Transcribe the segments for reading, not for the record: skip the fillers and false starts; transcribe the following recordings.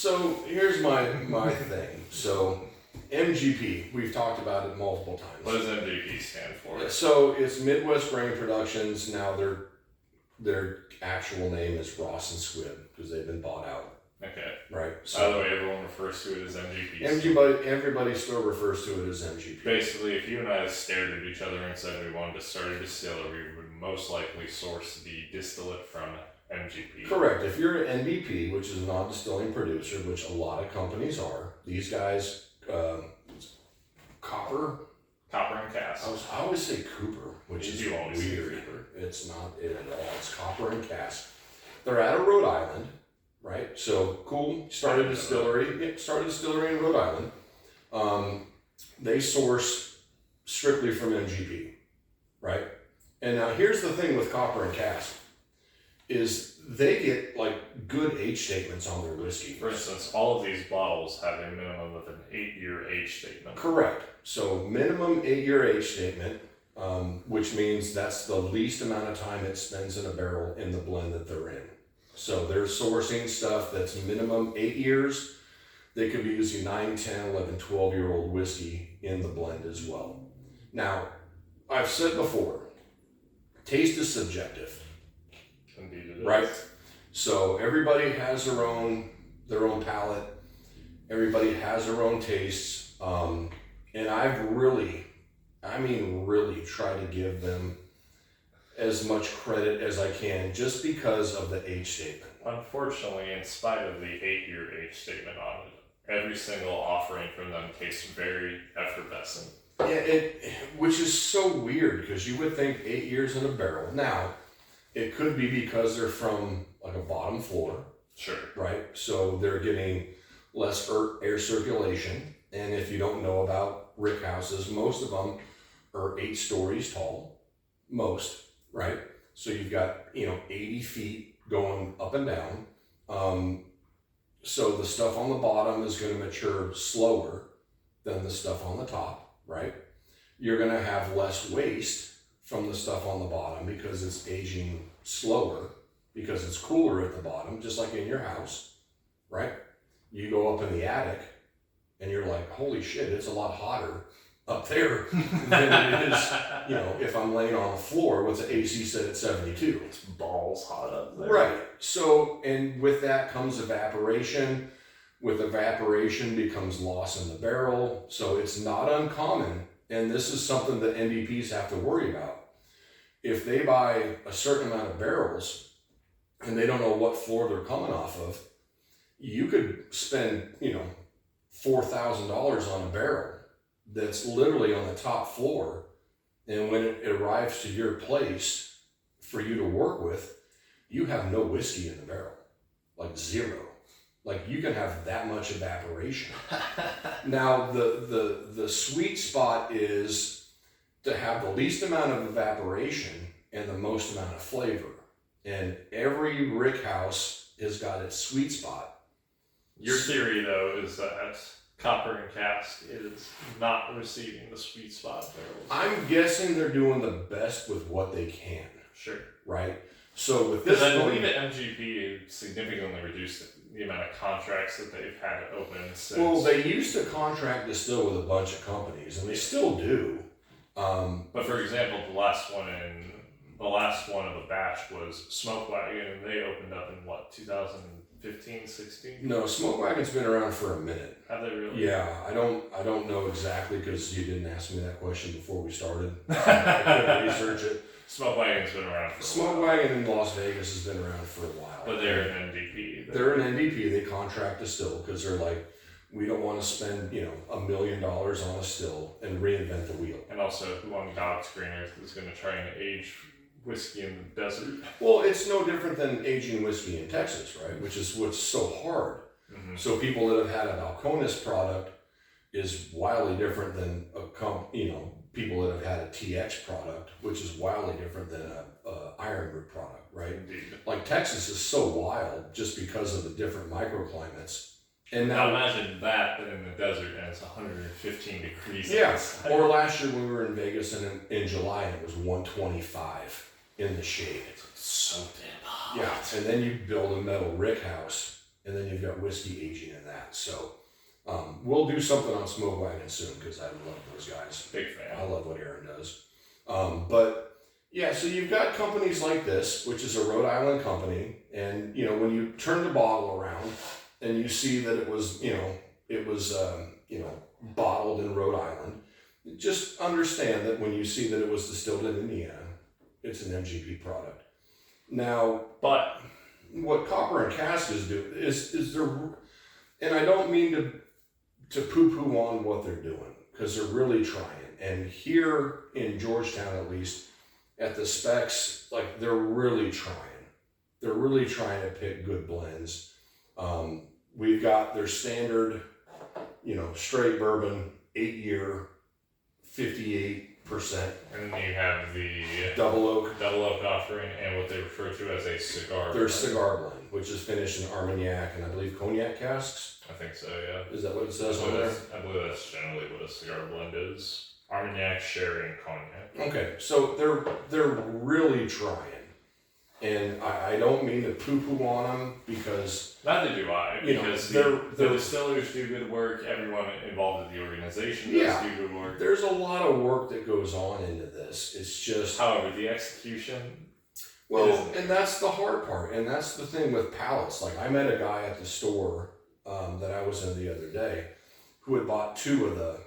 So here's my thing. So MGP, we've talked about it multiple times. What does MGP stand for? So it's Midwest Grain Productions. Now their actual name is Ross and Squibb because they've been bought out. Okay. Right. So, by the way, everyone refers to it as MGP. Everybody still refers to it as MGP. Basically, if you and I stared at each other and said we wanted to start a distillery, we would most likely source the distillate from MGP. Correct. If you're an NBP, which is a non-distilling producer, which a lot of companies are, these guys, Copper and Cask. I always say Cooper, which is weird. Cooper. It's not it at all. It's Copper and Cask. They're out of Rhode Island, right? So cool. Started a distillery in Rhode Island. They source strictly from MGP, right? And now here's the thing with Copper and Cask is they get like good age statements on their whiskey. For instance, all of these bottles have a minimum of an 8-year age statement. Correct. So minimum 8-year age statement, which means that's the least amount of time it spends in a barrel in the blend that they're in. So they're sourcing stuff that's minimum 8 years. They could be using 9, 10, 11, 12-year-old whiskey in the blend as well. Now, I've said before, taste is subjective. Indeed it is. Right? So everybody has their own palate. Everybody has their own tastes. And I've really tried to give them as much credit as I can just because of the age statement. Unfortunately, in spite of the 8-year age statement on it, every single offering from them tastes very effervescent. Yeah, which is so weird because you would think 8 years in a barrel. Now, it could be because they're from like a bottom floor. Sure. Right? So they're getting less air circulation. And if you don't know about rick houses, most of them are 8 stories tall. Most, right? So you've got, 80 feet going up and down. So the stuff on the bottom is going to mature slower than the stuff on the top, right? You're going to have less waste from the stuff on the bottom because it's aging slower, because it's cooler at the bottom, just like in your house, right? You go up in the attic and you're like, holy shit, it's a lot hotter up there than it is, if I'm laying on the floor, what's the AC set at 72. It's balls hot up there. Right. So, and with that comes evaporation. With evaporation becomes loss in the barrel. So it's not uncommon. And this is something that NDPs have to worry about. If they buy a certain amount of barrels and they don't know what floor they're coming off of, you could spend, $4,000 on a barrel that's literally on the top floor. And when it arrives to your place for you to work with, you have no whiskey in the barrel, like zero. Like you can have that much evaporation. Now, the sweet spot is to have the least amount of evaporation and the most amount of flavor. And every rick house has got its sweet spot. Your theory, though, is that Copper and Cask is not receiving the sweet spot barrels. I'm guessing they're doing the best with what they can. Sure. Right? So with this, because I believe that MGP significantly reduced the amount of contracts that they've had open since. Well, they used to contract distill with a bunch of companies, and they still do. But for example, the last one of a batch was Smoke Wagon, and they opened up in what, 2015, 16? No, Smoke Wagon's been around for a minute. Have they really? Yeah, I don't know exactly because you didn't ask me that question before we started. I couldn't research it. Smoke Wagon's been around for a while. Smoke Wagon in Las Vegas has been around for a while. But they're an NDP. They're an NDP. They contract distill because they're like, we don't want to spend, $1 million on a still and reinvent the wheel. And also, who on God's green earth is going to try and age whiskey in the desert? Well, it's no different than aging whiskey in Texas, right? Which is what's so hard. Mm-hmm. So people that have had a Balcones product is wildly different than people that have had a TX product, which is wildly different than a Iron Root product, right? Indeed. Like Texas is so wild just because of the different microclimates. And now imagine that, but in the desert, and it's 115 degrees. Yeah. Or last year when we were in Vegas and in July, and it was 125 in the shade. It's so damn hot. Yeah. And then you build a metal rick house and then you've got whiskey aging in that. So we'll do something on Smoke Wagon soon because I love those guys. Big fan. I love what Aaron does. But yeah, so you've got companies like this, which is a Rhode Island company, and you know when you turn the bottle around and you see that it was bottled in Rhode Island, just understand that when you see that it was distilled in Indiana, it's an MGP product. Now, But what Copper and Cask is doing is they're, and I don't mean to poo-poo on what they're doing because they're really trying. And here in Georgetown, at least, at the specs, like they're really trying. They're really trying to pick good blends. We've got their standard, straight bourbon, 8-year, 58%. and then you have the Double oak. offering and what they refer to as a cigar. Their cigar blend, which is finished in Armagnac and I believe cognac casks. I think so, yeah. Is that what it says on there? I believe that's generally what a cigar blend is. Armagnac, sherry, and cognac. Okay, so they're really trying, and I don't mean to poo-poo on them because Neither do I, because they're the distillers do good work. Everyone involved in the organization does do good work. there's a lot of work that goes on into this. It's just, However, the execution. and that's the hard part, and that's the thing with pallets. Like I met a guy at the store that I was in the other day who had bought 2 of the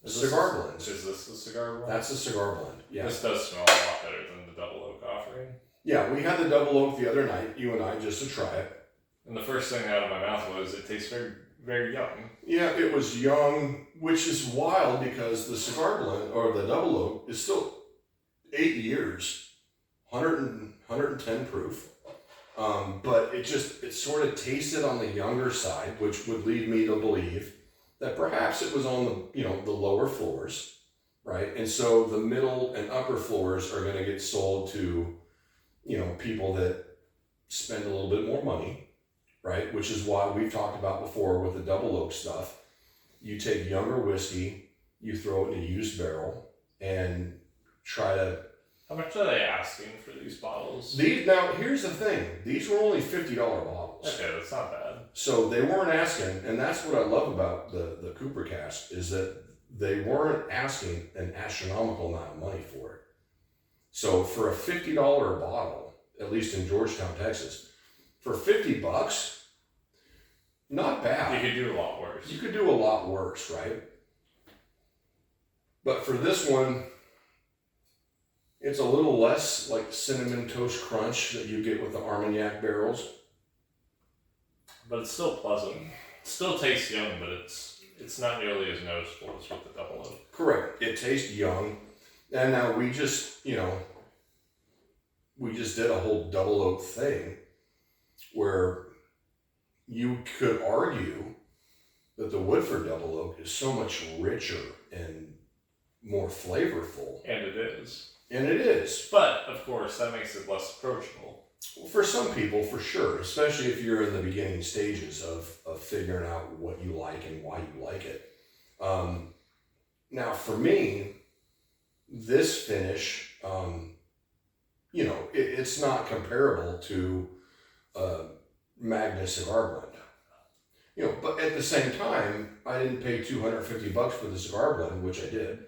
cigar blends. Is this the cigar blend? That's a cigar blend. Yeah. This does smell a lot better than the double oak offering. Yeah, we had the double oak the other night, you and I, just to try it. And the first thing out of my mouth was, it tastes very, very young. Yeah, it was young, which is wild because the cigar blend, or the double oak, is still 8 years, 110 proof. But it sort of tasted on the younger side, which would lead me to believe that perhaps it was on the lower floors, right? And so the middle and upper floors are going to get sold to, people that spend a little bit more money, right? Which is why we've talked about before with the double oak stuff. You take younger whiskey, you throw it in a used barrel, and try to. How much are they asking for these bottles? Now, here's the thing. These were only $50 bottles. Okay, that's not bad. So they weren't asking, and that's what I love about the Cooper Cask, is that they weren't asking an astronomical amount of money for it. So for a $50 bottle, at least in Georgetown, Texas, for $50, not bad. You could do a lot worse. You could do a lot worse, right? But for this one, it's a little less like cinnamon toast crunch that you get with the Armagnac barrels. But it's still pleasant. It still tastes young, but it's not nearly as noticeable as with the double oak. Correct. It tastes young. And now we just did a whole double oak thing where you could argue that the Woodford double oak is so much richer and more flavorful. And it is. And it is. But, of course, that makes it less approachable. For some people, for sure, especially if you're in the beginning stages of figuring out what you like and why you like it. Now, for me, this finish, it's not comparable to Magnus cigar blend. But at the same time, I didn't pay $250 for the cigar blend, which I did.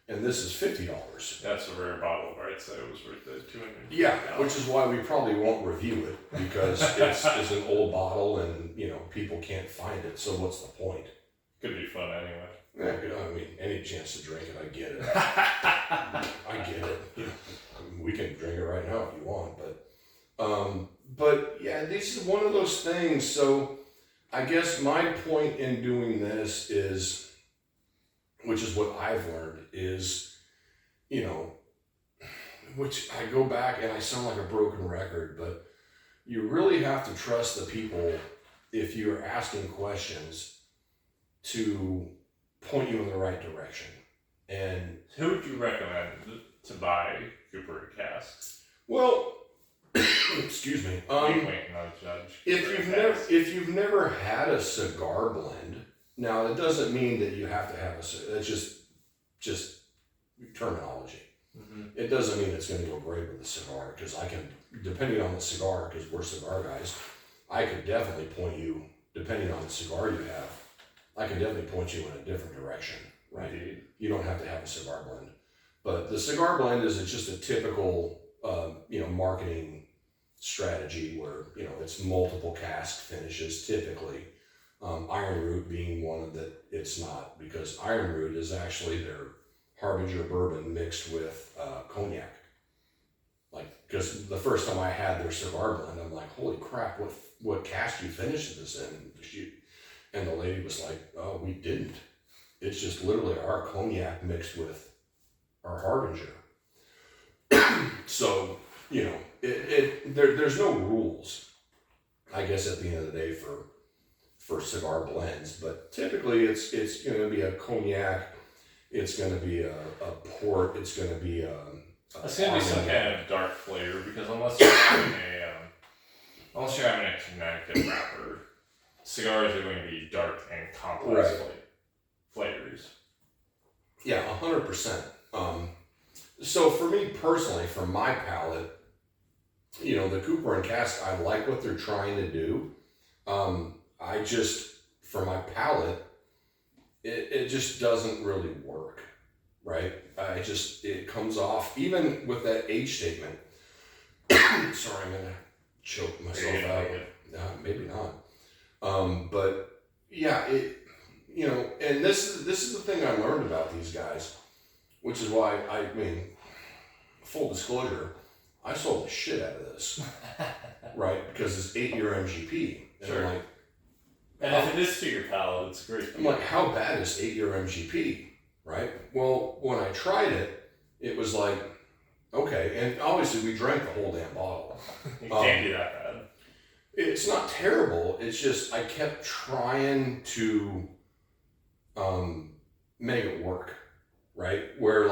And this is $50. That's a rare bottle, right? So it was worth the $200. Yeah, which is why we probably won't review it because it's an old bottle and people can't find it. So what's the point? Could be fun anyway. Yeah, I mean, any chance to drink it, I get it. I get it. We can drink it right now if you want, but yeah, this is one of those things. So I guess my point in doing this is, which is what I've learned, is, which I go back and I sound like a broken record, but you really have to trust the people if you're asking questions to point you in the right direction. And who would you recommend to buy Cooper Cask? Well, excuse me. If you've never had a cigar blend, now it doesn't mean that you have to have it's just terminology. Mm-hmm. It doesn't mean it's going to go great with a cigar because depending on the cigar, because we're cigar guys, I could definitely point you, depending on the cigar you have, I can definitely point you in a different direction, right? Indeed. You don't have to have a cigar blend. But the cigar blend is just a typical, marketing strategy where, it's multiple cask finishes typically. Iron Root being one that it's not, because Iron Root is actually their Harbinger bourbon mixed with cognac. Like, because the first time I had their cigar blend, I'm like, holy crap, what cask you finished this in? And the lady was like, oh, we didn't. It's just literally our cognac mixed with our Harbinger. So, there's no rules, I guess, at the end of the day for cigar blends, but typically it's going to be a cognac, it's going to be a port, it's going to be It's going to be some kind of dark flavor, because unless you're having a Connecticut wrapper, cigars are going to be dark and complex flavors. Yeah, 100%. So for me personally, for my palate, the Cooper and Cask, I like what they're trying to do. I just, for my palate, it just doesn't really work, right? It comes off, even with that age statement. Sorry, I'm gonna choke myself out. Maybe not. But yeah, and this is the thing I learned about these guys, which is why full disclosure, I sold the shit out of this, right? Because it's 8-year MGP. And sure. I'm like, and if it is to your palate, it's great. I'm like, how bad is 8-year MGP, right? Well, when I tried it, it was like, okay, and obviously we drank the whole damn bottle. It can't be that bad. It's not terrible. It's just I kept trying to make it work, right? Where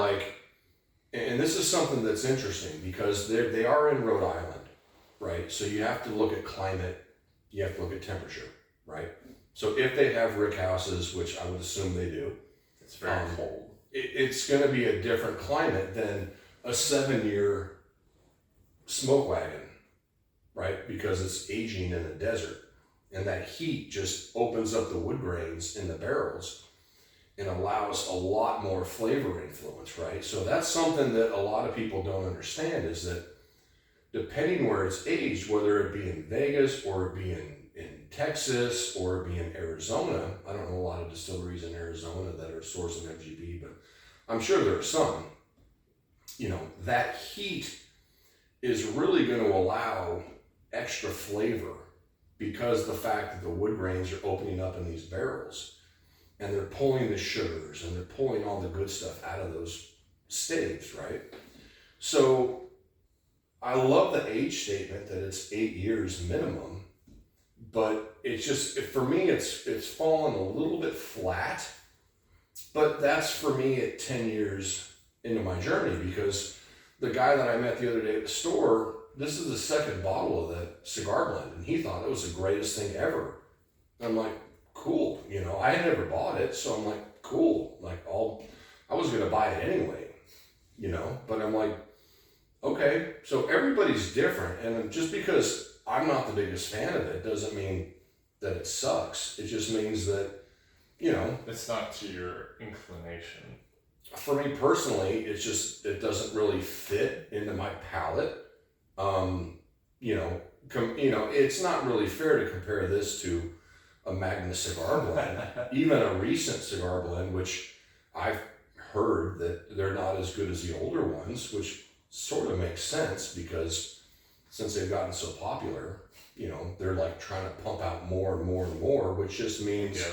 and this is something that's interesting because they are in Rhode Island, right? So you have to look at climate, you have to look at temperature, right? So if they have rick houses, which I would assume they do, it's very cold. It's going to be a different climate than a 7-year smoke wagon, right? Because it's aging in the desert, and that heat just opens up the wood grains in the barrels and allows a lot more flavor influence, right? So that's something that a lot of people don't understand, is that depending where it's aged, whether it be in Vegas or it be in Texas or it be in Arizona, I don't know a lot of distilleries in Arizona that are sourcing MGP, but I'm sure there are some, that heat is really going to allow extra flavor because the fact that the wood grains are opening up in these barrels. And they're pulling the sugars and they're pulling all the good stuff out of those staves, right? So I love the age statement that it's 8 years minimum, but it's just, for me, it's fallen a little bit flat. But that's for me at 10 years into my journey, because the guy that I met the other day at the store, this is the second bottle of that cigar blend, and he thought it was the greatest thing ever. I'm like, cool, I had never bought it, so I'm like, cool, I was gonna buy it anyway, but I'm like, okay, so everybody's different, and just because I'm not the biggest fan of it doesn't mean that it sucks. It just means that, it's not to your inclination. For me personally, it doesn't really fit into my palate. It's not really fair to compare this to a Magnus cigar blend, even a recent cigar blend, which I've heard that they're not as good as the older ones, which sort of makes sense because since they've gotten so popular, they're trying to pump out more and more and more, which just means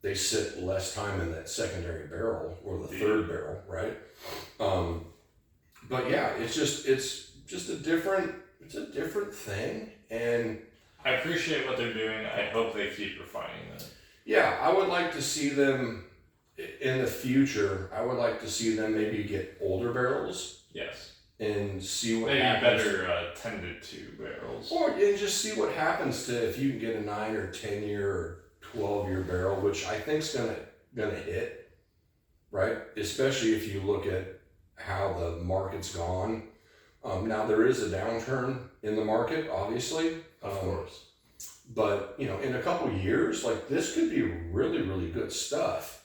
they sit less time in that secondary barrel or the third barrel, right? But yeah, it's just a different thing, and I appreciate what they're doing. I hope they keep refining it. Yeah, I would like to see them in the future. I would like to see them maybe get older barrels. Yes. And see what maybe happens. better tended to barrels. And just see what happens to if you can get a 9 or 10 year or 12-year barrel, which I think's gonna hit, right? Especially if you look at how the market's gone. Now there is a downturn in the market, obviously. Of course. But, you know, in a couple years, like this could be really, really good stuff.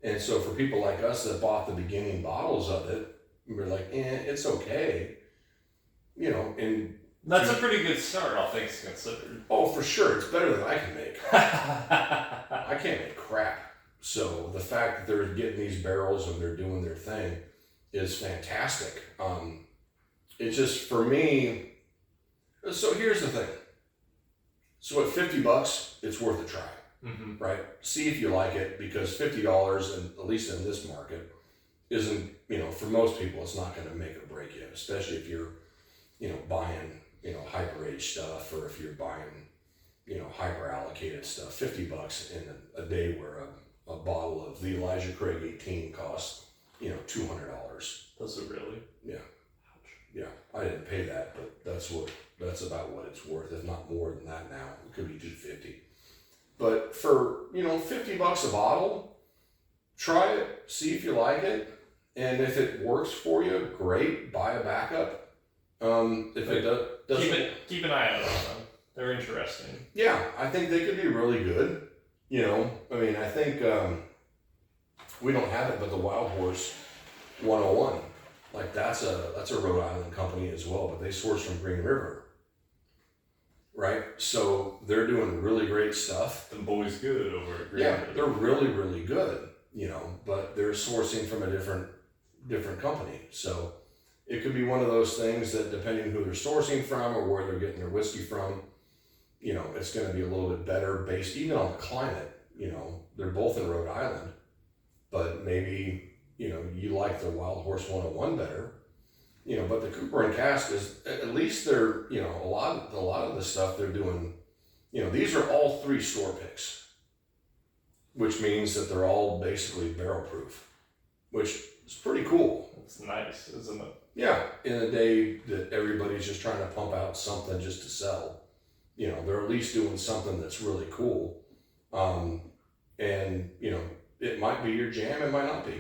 And so for people like us that bought the beginning bottles of it, we're like, it's okay. You know, and That's a pretty good start, all things considered. oh, for sure, it's better than I can make. I can't make crap. So the fact that they're getting these barrels and they're doing their thing is fantastic. It just, for me, so here's the thing. So at $50, it's worth a try, right? See if you like it, because $50, and at least in this market, isn't, you know, for most people, it's not going to make or break you, especially if you're, you know, buying, you know, hyper age stuff, or if you're buying, you know, hyper allocated stuff. $50 in a day where a bottle of the Elijah Craig 18 costs, you know, $200. Does it really? Yeah. Ouch. Yeah, I didn't pay that, but that's about what it's worth, if not more than that now. It could be $250. But for, you know, $50 a bottle, try it, see if you like it, and if it works for you, great, buy a backup. If it doesn't, keep an eye out on them. They're interesting. Yeah, I think they could be really good. You know, I mean, I think we don't have it, but the Wild Horse 101, like that's a Rhode Island company as well, but they source from Green River, right? So they're doing really great stuff. The boys good over at Green River. They're really, really good. You know, but they're sourcing from a different company. So it could be one of those things that, depending who they're sourcing from or where they're getting their whiskey from, you know, it's going to be a little bit better based even on the climate. You know, they're both in Rhode Island, but maybe, you know, you like the Wild Horse 101 better, you know, but the Cooper and Cask is, at least they're, you know, a lot of the stuff they're doing, you know, these are all 3 store picks, which means that they're all basically barrel proof, which is pretty cool. It's nice, isn't it? Yeah, in a day that everybody's just trying to pump out something just to sell, you know, they're at least doing something that's really cool. And, you know, it might be your jam, it might not be.